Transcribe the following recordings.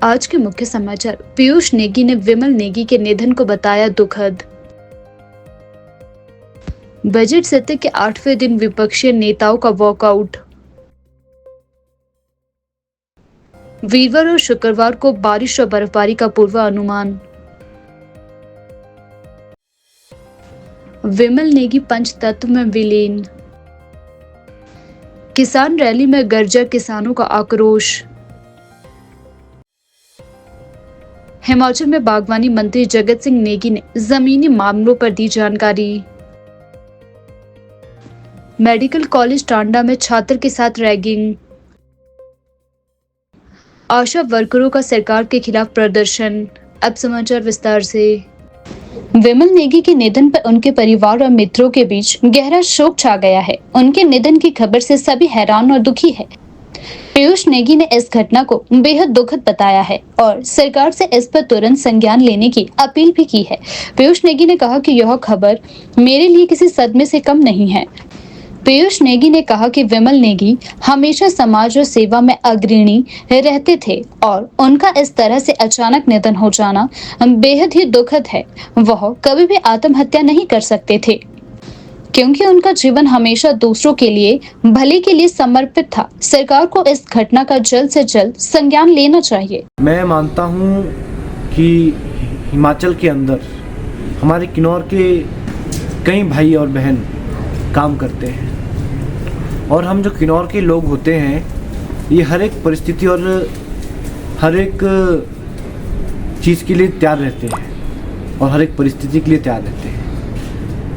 आज के मुख्य समाचार। पीयूष नेगी ने विमल नेगी के निधन को बताया दुखद। बजट सत्र के 8वें दिन विपक्षी नेताओं का वॉकआउट। वीरवार और शुक्रवार को बारिश और बर्फबारी का पूर्वानुमान। विमल नेगी पंचतत्व में विलीन। किसान रैली में गरजा किसानों का आक्रोश। हिमाचल में बागवानी मंत्री जगत सिंह नेगी ने जमीनी मामलों पर दी जानकारी। मेडिकल कॉलेज टांडा में छात्र के साथ रैगिंग। आशा वर्करों का सरकार के खिलाफ प्रदर्शन। अब समाचार विस्तार से। विमल नेगी के निधन पर उनके परिवार और मित्रों के बीच गहरा शोक छा गया है। उनके निधन की खबर से सभी हैरान और दुखी है। पीयूष नेगी ने इस घटना को बेहद दुखद बताया है और सरकार से इस पर तुरंत संज्ञान लेने की अपील भी की है। पीयूष नेगी ने कहा कि यह खबर मेरे लिए किसी सदमे से कम नहीं है। पीयूष नेगी ने कहा कि विमल नेगी हमेशा समाज और सेवा में अग्रणी रहते थे और उनका इस तरह से अचानक निधन हो जाना बेहद ही दुखद है। वह कभी भी आत्महत्या नहीं कर सकते थे क्योंकि उनका जीवन हमेशा दूसरों के लिए भले के लिए समर्पित था। सरकार को इस घटना का जल्द से जल्द संज्ञान लेना चाहिए। मैं मानता हूं कि हिमाचल के अंदर हमारे किन्नौर के कई भाई और बहन काम करते हैं और हम जो किन्नौर के लोग होते हैं ये हर एक परिस्थिति और हर एक चीज़ के लिए तैयार रहते हैं और हर एक परिस्थिति के लिए तैयार रहते हैं,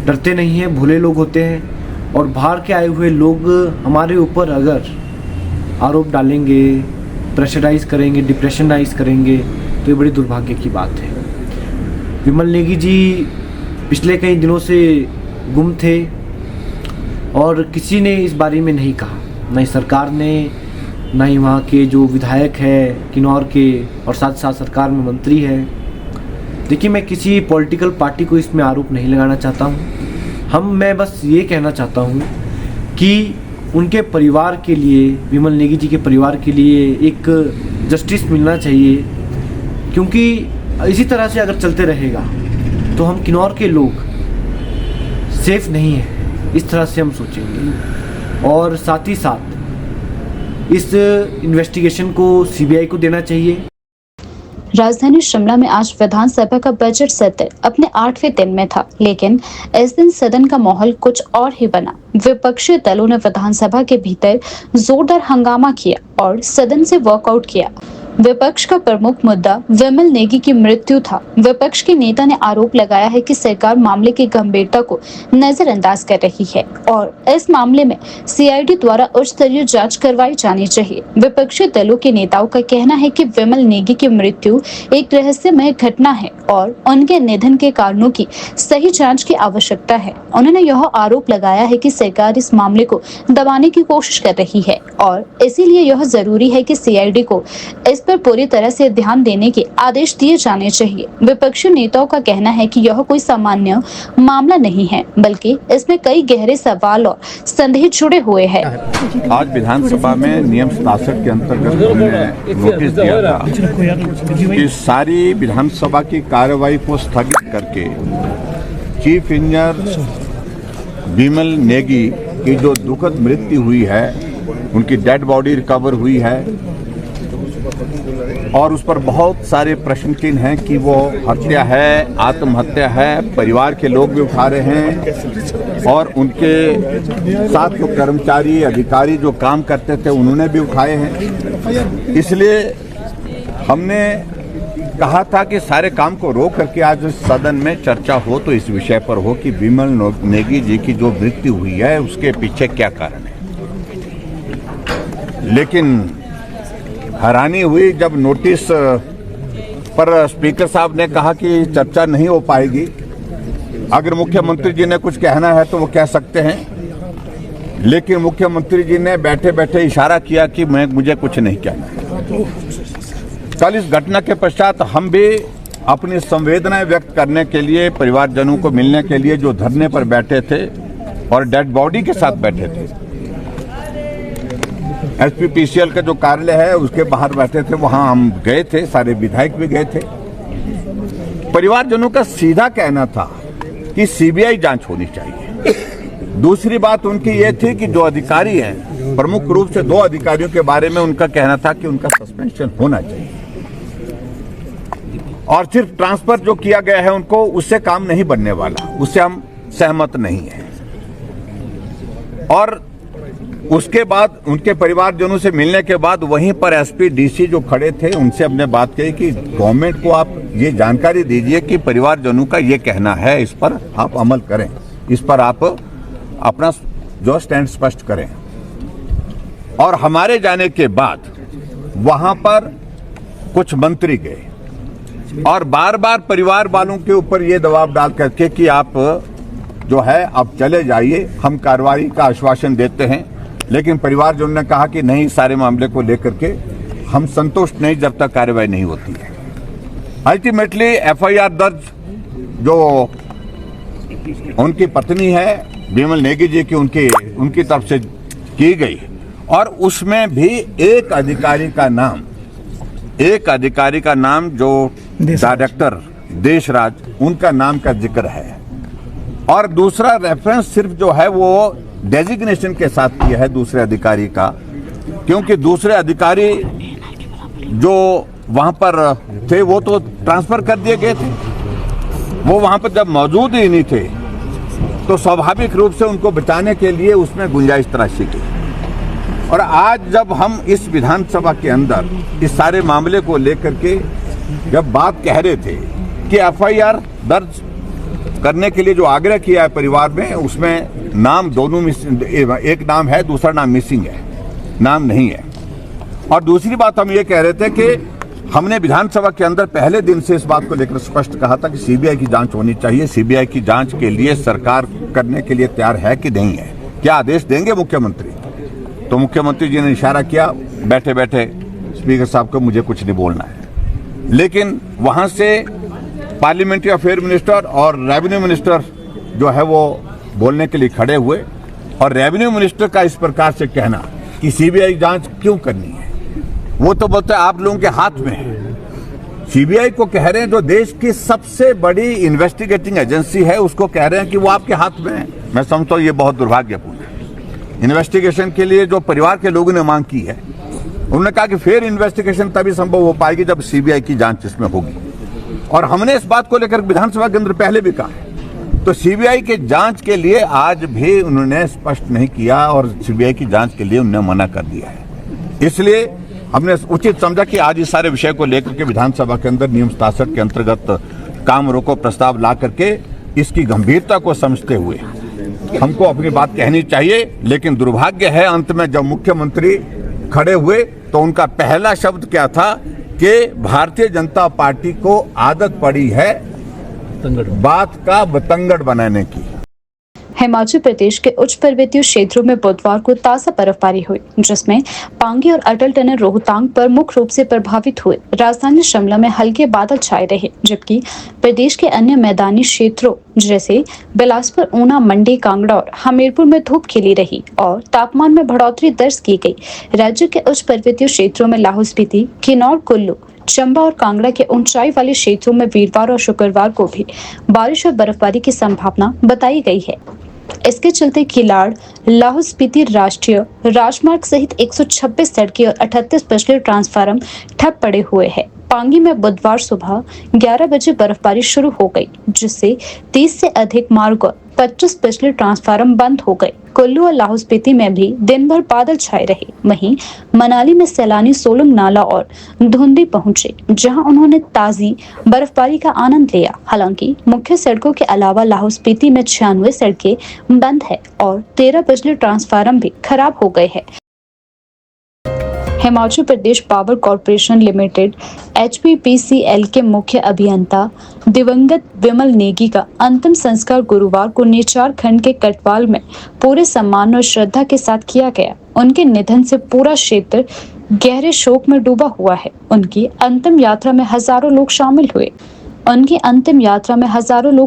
डरते नहीं हैं, भोले लोग होते हैं। और बाहर के आए हुए लोग हमारे ऊपर अगर आरोप डालेंगे, प्रेशराइज करेंगे, डिप्रेशनाइज करेंगे तो ये बड़ी दुर्भाग्य की बात है। विमल नेगी जी पिछले कई दिनों से गुम थे और किसी ने इस बारे में नहीं कहा, न ही सरकार ने, न ही वहाँ के जो विधायक है किन्नौर के और साथ साथ सरकार में मंत्री है। देखिए, मैं किसी पॉलिटिकल पार्टी को इसमें आरोप नहीं लगाना चाहता हूँ। मैं बस ये कहना चाहता हूँ कि उनके परिवार के लिए, विमल नेगी जी के परिवार के लिए एक जस्टिस मिलना चाहिए, क्योंकि इसी तरह से अगर चलते रहेगा तो हम किन्नौर के लोग सेफ नहीं हैं। इस तरह से हम सोचेंगे और साथ ही साथ इस इन्वेस्टिगेशन को सीबीआई को देना चाहिए। राजधानी शिमला में आज विधानसभा का बजट सत्र अपने 8वें दिन में था, लेकिन इस दिन सदन का माहौल कुछ और ही बना। विपक्षी दलों ने विधानसभा के भीतर जोरदार हंगामा किया और सदन से वॉकआउट किया। विपक्ष का प्रमुख मुद्दा विमल नेगी की मृत्यु था। विपक्ष के नेता ने आरोप लगाया है कि सरकार मामले की गंभीरता को नजरअंदाज कर रही है और इस मामले में सीआईडी द्वारा उच्च स्तरीय जांच करवाई जानी चाहिए। विपक्षी दलों के नेताओं का कहना है कि विमल नेगी की मृत्यु एक रहस्यमय घटना है और उनके निधन के कारणों की सही जांच की आवश्यकता है। उन्होंने यह आरोप लगाया है कि सरकार इस मामले को दबाने की कोशिश कर रही है और इसीलिए यह जरूरी है कि सीआईडी को इस पर पूरी तरह से ध्यान देने के आदेश दिए जाने चाहिए। विपक्षी नेताओं का कहना है कि यह कोई सामान्य मामला नहीं है, बल्कि इसमें कई गहरे सवाल और संदेह जुड़े हुए हैं। आज विधानसभा में नियम 67 के अंतर्गत हमने नोटिस दिया था कि सारी विधानसभा की कार्यवाही को स्थगित करके चीफ इंजीनियर विमल नेगी की जो दुखद मृत्यु हुई है, उनकी डेड बॉडी रिकवर हुई है और उस पर बहुत सारे प्रश्न चिन्ह हैं कि वो हत्या है, आत्महत्या है। परिवार के लोग भी उठा रहे हैं और उनके साथ जो कर्मचारी अधिकारी जो काम करते थे उन्होंने भी उठाए हैं। इसलिए हमने कहा था कि सारे काम को रोक करके आज सदन में चर्चा हो तो इस विषय पर हो कि विमल नेगी जी की जो मृत्यु हुई है उसके पीछे क्या कारण है। लेकिन हैरानी हुई जब नोटिस पर स्पीकर साहब ने कहा कि चर्चा नहीं हो पाएगी। अगर मुख्यमंत्री जी ने कुछ कहना है तो वो कह सकते हैं, लेकिन मुख्यमंत्री जी ने बैठे बैठे इशारा किया कि मुझे कुछ नहीं कहना। कल इस घटना के पश्चात हम भी अपनी संवेदनाएं व्यक्त करने के लिए, परिवारजनों को मिलने के लिए जो धरने पर बैठे थे और डेड बॉडी के साथ बैठे थे, एसपीपीसीएल का जो कार्यालय है उसके बाहर बैठे थे, वहां हम गए थे, सारे विधायक भी गए थे। परिवारजनों का सीधा कहना था कि सीबीआई जांच होनी चाहिए। दूसरी बात उनकी ये थी कि जो अधिकारी हैं, प्रमुख रूप से 2 अधिकारियों के बारे में उनका कहना था कि उनका सस्पेंशन होना चाहिए और सिर्फ ट्रांसफर जो किया गया है उनको, उससे काम नहीं बनने वाला, उससे हम सहमत नहीं हैं। और उसके बाद उनके परिवारजनों से मिलने के बाद वहीं पर एसपी डीसी जो खड़े थे उनसे हमने बात कही कि गवर्नमेंट को आप ये जानकारी दीजिए कि परिवारजनों का ये कहना है, इस पर आप अमल करें, इस पर आप अपना जो स्टैंड स्पष्ट करें। और हमारे जाने के बाद वहां पर कुछ मंत्री गए और बार बार परिवार वालों के ऊपर ये दबाव डाल करके कि आप जो है अब चले जाइए, हम कार्रवाई का आश्वासन देते हैं। लेकिन परिवारजनों ने कहा कि नहीं, सारे मामले को लेकर के हम संतुष्ट नहीं जब तक कार्रवाई नहीं होती है। अल्टीमेटली एफआईआर दर्ज जो उनकी पत्नी है विमल नेगी जी की, उनकी तरफ से की गई और उसमें भी एक अधिकारी का नाम जो डायरेक्टर देशराज, उनका नाम का जिक्र है। और दूसरा रेफरेंस सिर्फ जो है वो डेजिग्नेशन के साथ किया है दूसरे अधिकारी का, क्योंकि दूसरे अधिकारी जो वहां पर थे वो तो ट्रांसफर कर दिए गए थे, वो वहां पर जब मौजूद ही नहीं थे तो स्वाभाविक रूप से उनको बचाने के लिए उसमें गुंजाइश तराशी की। और आज जब हम इस विधानसभा के अंदर इस सारे मामले को लेकर के जब बात कह रहे थे कि एफआईआर दर्ज करने के लिए जो आग्रह किया है परिवार में, उसमें नाम दोनों मिसिंग, एक नाम है, दूसरा नाम मिसिंग है, नाम नहीं है। और दूसरी बात हम ये कह रहे थे कि हमने विधानसभा के अंदर पहले दिन से इस बात को लेकर स्पष्ट कहा था कि सीबीआई की जांच होनी चाहिए। सीबीआई की जांच के लिए सरकार करने के लिए तैयार है कि नहीं है, क्या आदेश देंगे मुख्यमंत्री? तो मुख्यमंत्री जी ने इशारा किया बैठे बैठे स्पीकर साहब को, मुझे कुछ नहीं बोलना है। लेकिन वहां से पार्लियामेंट्री अफेयर मिनिस्टर और रेवेन्यू मिनिस्टर जो है वो बोलने के लिए खड़े हुए और रेवेन्यू मिनिस्टर का इस प्रकार से कहना कि सीबीआई जांच क्यों करनी है, वो तो बोलते आप लोगों के हाथ में है। सीबीआई को कह रहे हैं जो देश की सबसे बड़ी इन्वेस्टिगेटिंग एजेंसी है उसको कह रहे हैं कि वो आपके हाथ में है। मैं समझता हूँ ये बहुत दुर्भाग्यपूर्ण है। इन्वेस्टिगेशन के लिए जो परिवार के लोगों ने मांग की है, उन्होंने कहा कि फिर इन्वेस्टिगेशन तभी संभव हो पाएगी जब सीबीआई की जांच इसमें होगी। और हमने इस बात को लेकर विधानसभा के अंदर पहले भी कहा है। तो सीबीआई के जांच के लिए आज भी उन्होंने स्पष्ट नहीं किया और सीबीआई की जांच के लिए उन्होंने मना कर दिया है। इसलिए हमने उचित समझा कि आज इस सारे विषय को लेकर के विधानसभा के अंदर नियम 67 के अंतर्गत काम रोको प्रस्ताव ला करके इसकी गंभीरता को समझते हुए हमको अपनी बात कहनी चाहिए। लेकिन दुर्भाग्य है अंत में जब मुख्यमंत्री खड़े हुए तो उनका पहला शब्द क्या था कि भारतीय जनता पार्टी को आदत पड़ी है बात का बतंगड़ बनाने की। हिमाचल प्रदेश के उच्च पर्वतीय क्षेत्रों में बुधवार को ताजा बर्फबारी हुई, जिसमें पांगी और अटल टनल रोहतांग प्रमुख रूप से प्रभावित हुए। राजधानी शिमला में हल्के बादल छाए रहे, जबकि प्रदेश के अन्य मैदानी क्षेत्रों जैसे बिलासपुर, ऊना, मंडी, कांगड़ा और हमीरपुर में धूप खिली रही और तापमान में बढ़ोतरी दर्ज की गई। राज्य के उच्च पर्वतीय क्षेत्रों में लाहौल स्पीति, किन्नौर, कुल्लू, चंबा और कांगड़ा के ऊंचाई वाले क्षेत्रों में वीरवार और शुक्रवार को भी बारिश और बर्फबारी की संभावना बताई गई है। इसके चलते किलाड़, लाहौल स्पीति राष्ट्रीय राजमार्ग सहित 126 सड़कें और 38 बिजली ट्रांसफार्मर ठप पड़े हुए हैं। पांगी में बुधवार सुबह 11 बजे बर्फबारी शुरू हो गई, जिससे 30 से अधिक मार्ग और 25 बिजली ट्रांसफार्मर बंद हो गए। कुल्लू और लाहौल स्पीति में भी दिन भर बादल छाए रहे। वहीं मनाली में सैलानी सोलंग नाला और धुंधी पहुंचे, जहां उन्होंने ताजी बर्फबारी का आनंद लिया। हालांकि मुख्य सड़कों के अलावा लाहौल स्पीति में 96 सड़कें बंद है और 13 बिजली ट्रांसफार्मर भी खराब हो गए हैं। Himachal Pradesh power corporation limited HPPCL के मुख्य अभियंता दिवंगत विमल नेगी का अंतिम संस्कार गुरुवार को निचार खंड के कटवाल में पूरे सम्मान और श्रद्धा के साथ किया गया। उनके निधन से पूरा क्षेत्र गहरे शोक में डूबा हुआ है। उनकी अंतिम यात्रा में हजारों लोग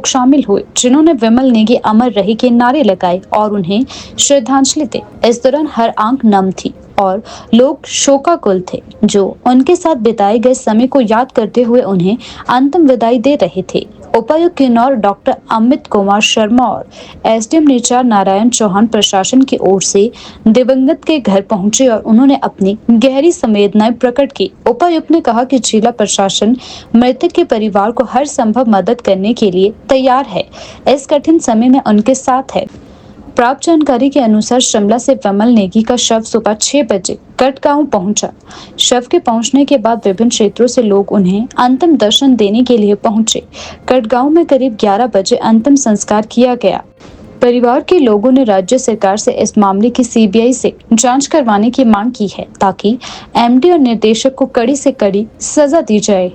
शामिल हुए जिन्होंने विमल नेगी अमर रहे के नारे लगाए और उन्हें श्रद्धांजलि दी। इस दौरान हर आंख नम थी। और लोग शोकाकुल थे, जो उनके साथ बिताए गए समय को याद करते हुए उन्हें अंतिम विदाई दे रहे थे। उपायुक्त किन्नौर डॉक्टर अमित कुमार शर्मा और एसडीएम नेचार नारायण चौहान प्रशासन की ओर से दिवंगत के घर पहुंचे और उन्होंने अपनी गहरी संवेदनाएं प्रकट की। उपायुक्त ने कहा कि जिला प्रशासन मृतक के परिवार को हर संभव मदद करने के लिए तैयार है, इस कठिन समय में उनके साथ है। प्राप्त जानकारी के अनुसार शिमला से विमल नेगी का शव सुबह 6 बजे कटगांव पहुंचा। शव के पहुंचने के बाद विभिन्न क्षेत्रों से लोग उन्हें अंतिम दर्शन देने के लिए पहुंचे। कटगांव में करीब 11 बजे अंतिम संस्कार किया गया। परिवार के लोगों ने राज्य सरकार से इस मामले की सीबीआई से जांच करवाने की मांग की है, ताकि एमडी और निर्देशक को कड़ी से कड़ी सजा दी जाए।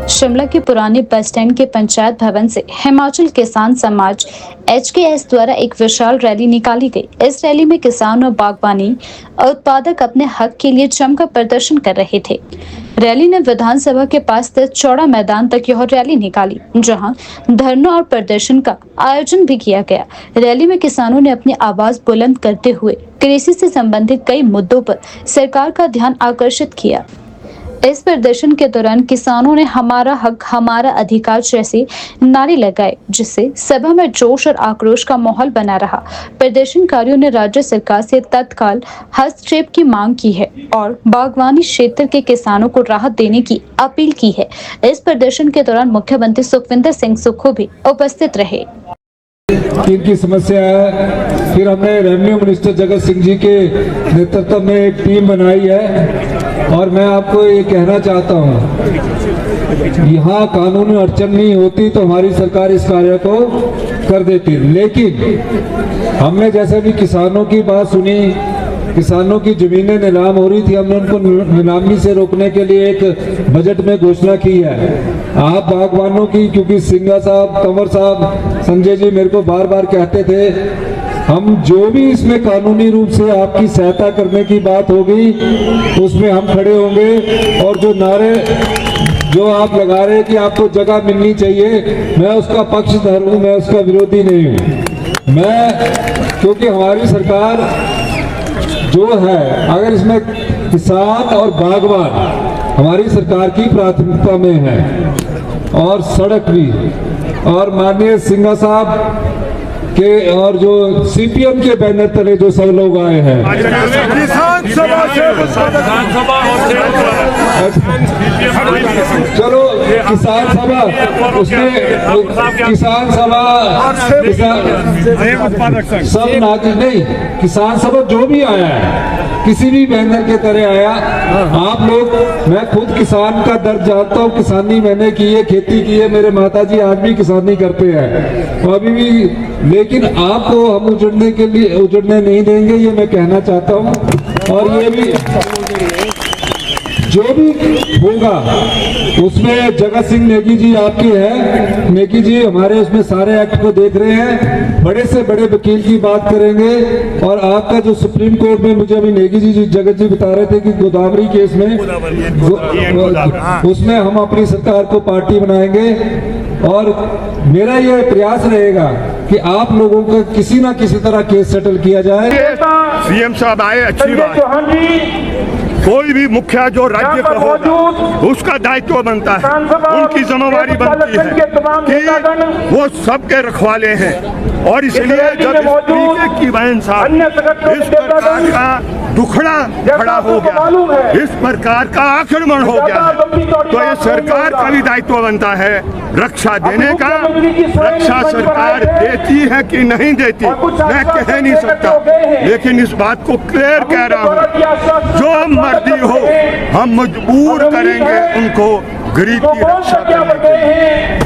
शिमला के पुराने बस स्टैंड के पंचायत भवन से हिमाचल किसान समाज HKS द्वारा एक विशाल रैली निकाली गई। इस रैली में किसान और बागवानी उत्पादक अपने हक के लिए जमकर प्रदर्शन कर रहे थे। रैली ने विधानसभा के पास स्थित चौड़ा मैदान तक यह रैली निकाली, जहां धरना और प्रदर्शन का आयोजन भी किया गया। रैली में किसानों ने अपनी आवाज बुलंद करते हुए कृषि से संबंधित कई मुद्दों पर सरकार का ध्यान आकर्षित किया। इस प्रदर्शन के दौरान किसानों ने हमारा हक हमारा अधिकार जैसे नारे लगाए, जिससे सभा में जोश और आक्रोश का माहौल बना रहा। प्रदर्शनकारियों ने राज्य सरकार से तत्काल हस्तक्षेप की मांग की है और बागवानी क्षेत्र के किसानों को राहत देने की अपील की है। इस प्रदर्शन के दौरान मुख्यमंत्री सुखविंदर सिंह सुक्खू भी उपस्थित रहे। इनकी समस्या है। फिर हमने रेवेन्यू मिनिस्टर जगत सिंह जी के नेतृत्व में एक टीम बनाई है और मैं आपको ये कहना चाहता हूँ, यहाँ कानूनी अड़चन नहीं होती तो हमारी सरकार इस कार्य को कर देती। लेकिन हमने जैसे भी किसानों की बात सुनी, किसानों की जमीनें नीलाम हो रही थी, हमने उनको नीलामी से रोकने के लिए एक बजट में घोषणा की है। आप बागवानों की, क्योंकि सिंघा साहब, कंवर साहब, संजय जी मेरे को बार बार कहते थे, हम जो भी इसमें कानूनी रूप से आपकी सहायता करने की बात होगी उसमें हम खड़े होंगे। और जो नारे जो आप लगा रहे हैं कि आपको जगह मिलनी चाहिए, मैं उसका पक्षधर हूँ, मैं उसका विरोधी नहीं हूँ। मैं, क्योंकि हमारी सरकार जो है, अगर इसमें किसान और बागवान हमारी सरकार की प्राथमिकता में है, और सड़क भी, और माननीय सिंघा साहब के और जो सीपीएम के बैनर तले जो सब लोग आए हैं, चलो किसान सभा, उसमें किसान सभा सब नागरिक नहीं, किसान सभा जो भी आया है किसी भी बैनर के तरह आया, आप लोग, मैं खुद किसान का दर्द जानता हूँ, किसानी मैंने की है, खेती की है, मेरे माताजी आज भी किसानी करते हैं तो अभी भी, लेकिन आपको हम उजड़ने के लिए उजड़ने नहीं देंगे, ये मैं कहना चाहता हूँ। और ये भी जो भी होगा उसमें जगत सिंह नेगी जी आपके हैं, नेगी जी हमारे उसमें सारे एक्ट को देख रहे हैं, बड़े से बड़े वकील की बात करेंगे। और आपका जो सुप्रीम कोर्ट में, मुझे अभी नेगी जी जगत जी बता रहे थे कि गोदावरी केस में, उसमें हम अपनी सरकार को पार्टी बनाएंगे। और मेरा ये प्रयास रहेगा कि आप लोगों का किसी ना किसी तरह केस सेटल किया जाए। सीएम साहब आए, अच्छी बात। कोई भी मुखिया जो राज्य का होगा उसका दायित्व बनता है, उनकी जिम्मेवारी बनती है कि वो सबके रखवाले हैं। और इसलिए जब इस की बहन साहब इस प्रकार का दुखड़ा खड़ा हो गया, इस प्रकार का आक्रमण हो गया, तो ये सरकार का भी दायित्व बनता है रक्षा देने का। रक्षा सरकार देती है कि नहीं देती मैं कह नहीं सकता, लेकिन इस बात को क्लियर कह रहा हूँ, जो मर्जी हो हम मजबूर करेंगे उनको गरीब की रक्षा करने के लिए।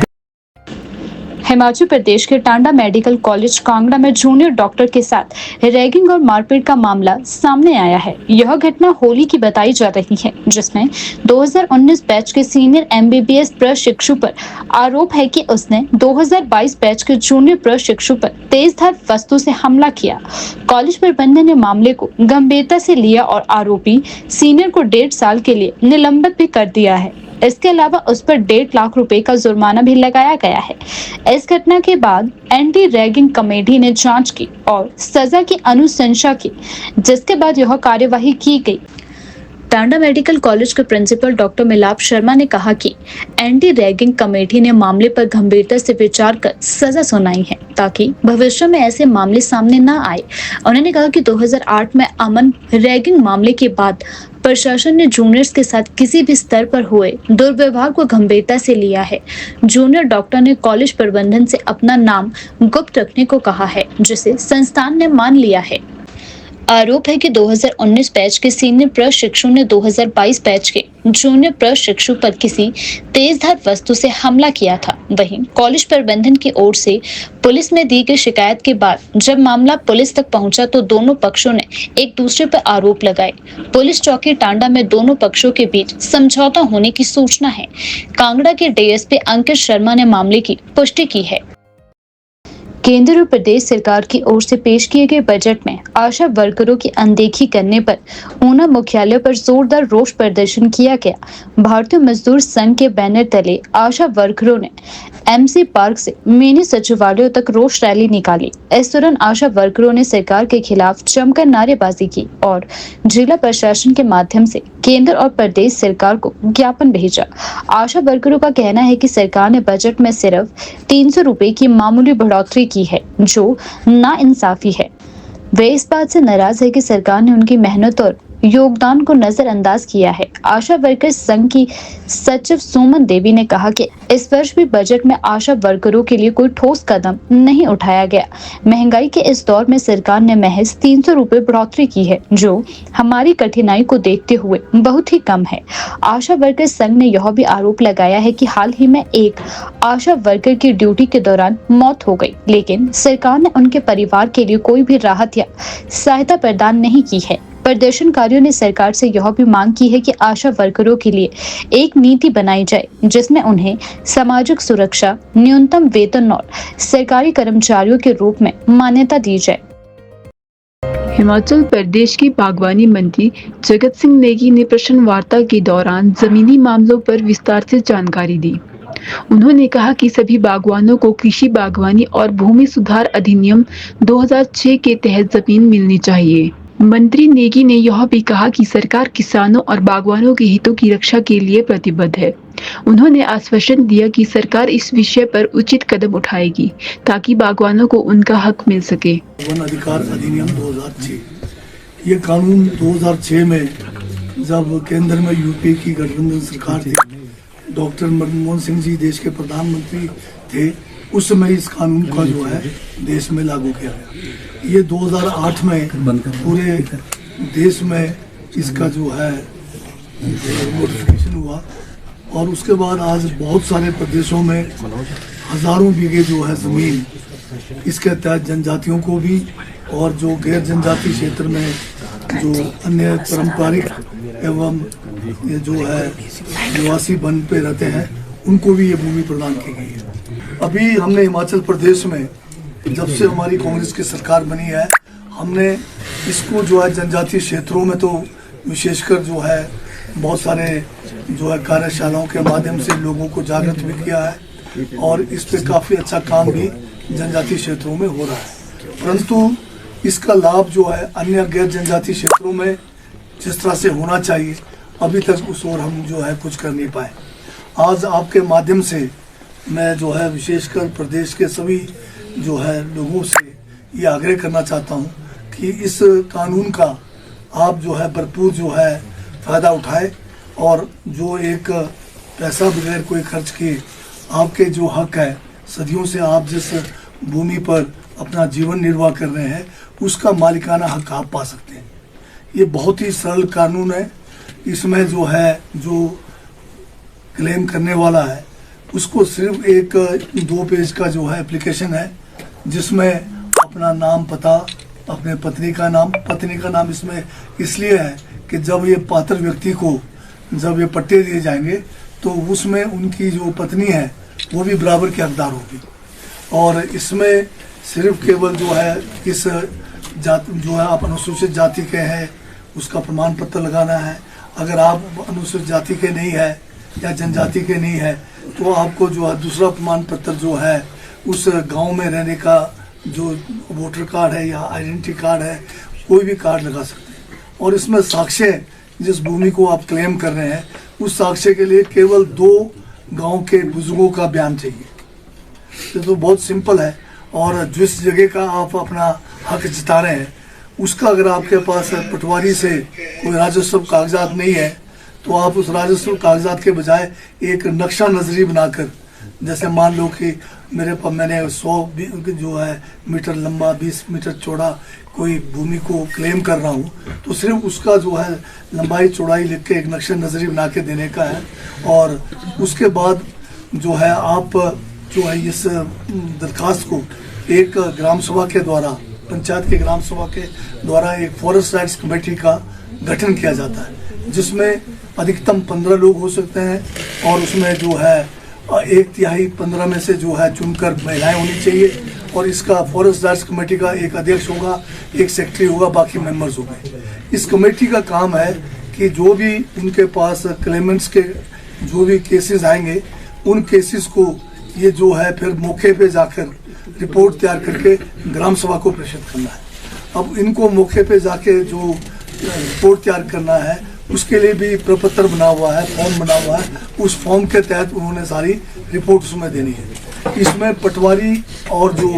हिमाचल प्रदेश के टांडा मेडिकल कॉलेज कांगड़ा में जूनियर डॉक्टर के साथ रैगिंग और मारपीट का मामला सामने आया है। यह घटना होली की बताई जा रही है, जिसमें 2019 बैच के सीनियर MBBS प्रशिक्षु पर आरोप है कि उसने 2022 बैच के जूनियर प्रशिक्षु पर तेजधार वस्तु से हमला किया। कॉलेज प्रबंधन ने मामले को गंभीरता से लिया और आरोपी सीनियर को 1.5 साल के लिए निलंबित भी कर दिया है। इसके अलावा उस पर 1.5 लाख रुपए का जुर्माना भी लगाया गया है। इस घटना के बाद एंटी रैगिंग कमेटी ने जांच की और सजा की अनुशंसा की, जिसके बाद यह कार्यवाही की गई। टांडा मेडिकल कॉलेज के प्रिंसिपल डॉक्टर मिलाप शर्मा ने कहा कि एंटी रैगिंग कमेटी ने मामले पर गंभीरता से विचार कर सजा सुनाई है ताकि भविष्य में ऐसे मामले सामने न आए। उन्होंने कहा कि 2008 में अमन रैगिंग मामले के बाद प्रशासन ने जूनियर्स के साथ किसी भी स्तर पर हुए दुर्व्यवहार को गंभीरता से लिया है। जूनियर डॉक्टर ने कॉलेज प्रबंधन से अपना नाम गुप्त रखने को कहा है, जिसे संस्थान ने मान लिया है। आरोप है कि 2019 बैच के सीनियर प्रशिक्षु ने 2022 बैच के जूनियर प्रशिक्षु पर किसी तेजधार वस्तु से हमला किया था। वहीं कॉलेज प्रबंधन की ओर से पुलिस में दी गई शिकायत के बाद जब मामला पुलिस तक पहुंचा तो दोनों पक्षों ने एक दूसरे पर आरोप लगाए। पुलिस चौकी टांडा में दोनों पक्षों के बीच समझौता होने की सूचना है। कांगड़ा के डीएसपी अंकित शर्मा ने मामले की पुष्टि की है। केंद्र और प्रदेश सरकार की ओर से पेश किए गए बजट में आशा वर्करों की अनदेखी करने पर ऊना मुख्यालय पर जोरदार रोष प्रदर्शन किया गया। भारतीय मजदूर संघ के बैनर तले आशा वर्करों ने एमसी पार्क से मिनी सचिवालयों तक रोष रैली निकाली। इस दौरान आशा वर्करों ने सरकार के खिलाफ जमकर नारेबाजी की और जिला प्रशासन के माध्यम से केंद्र और प्रदेश सरकार को ज्ञापन भेजा। आशा वर्करों का कहना है कि सरकार ने बजट में सिर्फ 300 रुपए की मामूली बढ़ोतरी की है, जो नाइंसाफी है। वे इस बात से नाराज है कि सरकार ने उनकी मेहनत और योगदान को नजरअंदाज किया है। आशा वर्कर्स संघ की सचिव सुमन देवी ने कहा कि इस वर्ष भी बजट में आशा वर्करों के लिए कोई ठोस कदम नहीं उठाया गया। महंगाई के इस दौर में सरकार ने महज 300 रुपए बढ़ोतरी की है, जो हमारी कठिनाई को देखते हुए बहुत ही कम है। आशा वर्कर्स संघ ने यह भी आरोप लगाया है कि हाल ही में एक आशा वर्कर की ड्यूटी के दौरान मौत हो गई, लेकिन सरकार ने उनके परिवार के लिए कोई भी राहत या सहायता प्रदान नहीं की है। प्रदर्शनकारियों ने सरकार से यह भी मांग की है कि आशा वर्करों के लिए एक नीति बनाई जाए, जिसमें उन्हें सामाजिक सुरक्षा, न्यूनतम वेतन और सरकारी कर्मचारियों के रूप में मान्यता दी जाए। हिमाचल प्रदेश के बागवानी मंत्री जगत सिंह नेगी ने प्रश्न वार्ता के दौरान जमीनी मामलों पर विस्तार से जानकारी दी। उन्होंने कहा कि सभी बागवानों को कृषि बागवानी और भूमि सुधार अधिनियम 2006 के तहत जमीन मिलनी चाहिए। मंत्री नेगी ने यह भी कहा कि सरकार किसानों और बागवानों के हितों की रक्षा के लिए प्रतिबद्ध है। उन्होंने आश्वासन दिया कि सरकार इस विषय पर उचित कदम उठाएगी ताकि बागवानों को उनका हक मिल सके। वन अधिकार अधिनियम 2006, ये कानून 2006 में जब केंद्र में यूपी की गठबंधन सरकार थी, डॉक्टर मनमोहन सिंह जी देश के प्रधानमंत्री थे, उस समय इस कानून का जो है देश में लागू किया गया। ये 2008 में पूरे देश में इसका जो है नोटिफिकेशन हुआ और उसके बाद आज बहुत सारे प्रदेशों में हजारों बीघे जो है ज़मीन इसके तहत जनजातियों को भी और जो गैर जनजाति क्षेत्र में जो अन्य पारंपरिक एवं ये जो है निवासी वन पे रहते हैं उनको भी ये भूमि प्रदान की गई है। अभी हमने हिमाचल प्रदेश में जब से हमारी कांग्रेस की सरकार बनी है, हमने इसको जो है जनजातीय क्षेत्रों में तो विशेषकर जो है बहुत सारे जो है कार्यशालाओं के माध्यम से लोगों को जागृत भी किया है और इस पे काफ़ी अच्छा काम भी जनजातीय क्षेत्रों में हो रहा है। परंतु इसका लाभ जो है अन्य गैर जनजातीय क्षेत्रों में जिस तरह से होना चाहिए, अभी तक उस ओर हम जो है कुछ कर नहीं पाए। आज आपके माध्यम से मैं जो है विशेषकर प्रदेश के सभी जो है लोगों से ये आग्रह करना चाहता हूँ कि इस कानून का आप जो है भरपूर जो है फ़ायदा उठाए और जो एक पैसा बगैर कोई खर्च किए आपके जो हक है, सदियों से आप जिस भूमि पर अपना जीवन निर्वाह कर रहे हैं, उसका मालिकाना हक आप पा सकते हैं। ये बहुत ही सरल कानून है। इसमें जो है जो क्लेम करने वाला है उसको सिर्फ एक 2 पेज का जो है एप्लीकेशन है, जिसमें अपना नाम, पता, अपने पत्नी का नाम इसमें इसलिए है कि जब ये पात्र व्यक्ति को जब ये पट्टे दिए जाएंगे तो उसमें उनकी जो पत्नी है वो भी बराबर की हकदार होगी। और इसमें सिर्फ केवल जो है किस जाति जो है आप अनुसूचित जाति के हैं उसका प्रमाण पत्र लगाना है। अगर आप अनुसूचित जाति के नहीं है या जनजाति के नहीं है तो आपको जो है दूसरा प्रमाण पत्र जो है उस गांव में रहने का जो वोटर कार्ड है या आइडेंटिटी कार्ड है, कोई भी कार्ड लगा सकते हैं। और इसमें साक्ष्य, जिस भूमि को आप क्लेम कर रहे हैं उस साक्ष्य के लिए केवल 2 गांव के बुजुर्गों का बयान चाहिए। ये तो बहुत सिंपल है। और जिस जगह का आप अपना हक जता रहे हैं उसका अगर आपके पास पटवारी से कोई राजस्व कागजात नहीं है तो आप उस राजस्व कागजात के बजाय एक नक्शा नजरी बनाकर, जैसे मान लो कि मेरे पास मैंने 100 जो है मीटर लंबा 20 मीटर चौड़ा कोई भूमि को क्लेम कर रहा हूँ, तो सिर्फ उसका जो है लंबाई चौड़ाई लिख के एक नक्शा नजरी बना के देने का है। और उसके बाद जो है आप जो है इस दरखास्त को एक ग्राम सभा के द्वारा, पंचायत के ग्राम सभा के द्वारा एक फॉरेस्ट राइट्स कमेटी का गठन किया जाता है, जिसमें अधिकतम 15 लोग हो सकते हैं। और उसमें जो है 1/3 15 में से जो है चुनकर महिलाएं होनी चाहिए। और इसका फॉरेस्ट राइट्स कमेटी का एक अध्यक्ष होगा, एक सेक्रेटरी होगा, बाकी मेंबर्स होंगे। इस कमेटी का काम है कि जो भी उनके पास क्लेमेंट्स के जो भी केसेस आएंगे उन केसेस को ये जो है फिर मौके पे जाकर रिपोर्ट तैयार करके ग्राम सभा को प्रेषित करना है। अब इनको मौके पे जाके जो रिपोर्ट तैयार करना है उसके लिए भी प्रपत्र बना हुआ है, फॉर्म बना हुआ है। उस फॉर्म के तहत उन्होंने सारी रिपोर्ट उसमें देनी है। इसमें पटवारी और जो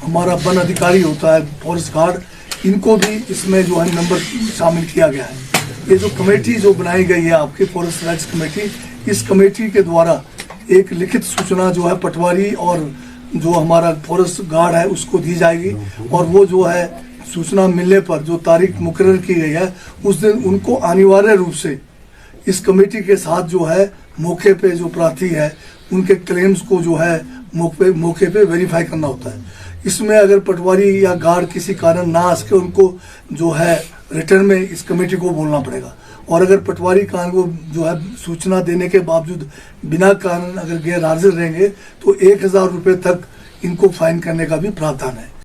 हमारा वन अधिकारी होता है, फॉरेस्ट गार्ड, इनको भी इसमें जो है नंबर शामिल किया गया है। ये जो कमेटी जो बनाई गई है आपकी फॉरेस्ट राइट्स कमेटी, इस कमेटी के द्वारा एक लिखित सूचना जो है पटवारी और जो हमारा फॉरेस्ट गार्ड है उसको दी जाएगी। और वो जो है सूचना मिलने पर जो तारीख मुकर्रर की गई है उस दिन उनको अनिवार्य रूप से इस कमेटी के साथ जो है मौके पे जो प्रार्थी है उनके क्लेम्स को जो है मौके पे वेरीफाई करना होता है। इसमें अगर पटवारी या गार्ड किसी कारण ना आ सके उनको जो है रिटर्न में इस कमेटी को बोलना पड़ेगा। और अगर पटवारी कारण को जो है सूचना देने के बावजूद बिना कारण अगर गैर हाजिर रहेंगे तो 1000 रुपये तक इनको फाइन करने का भी प्रावधान है।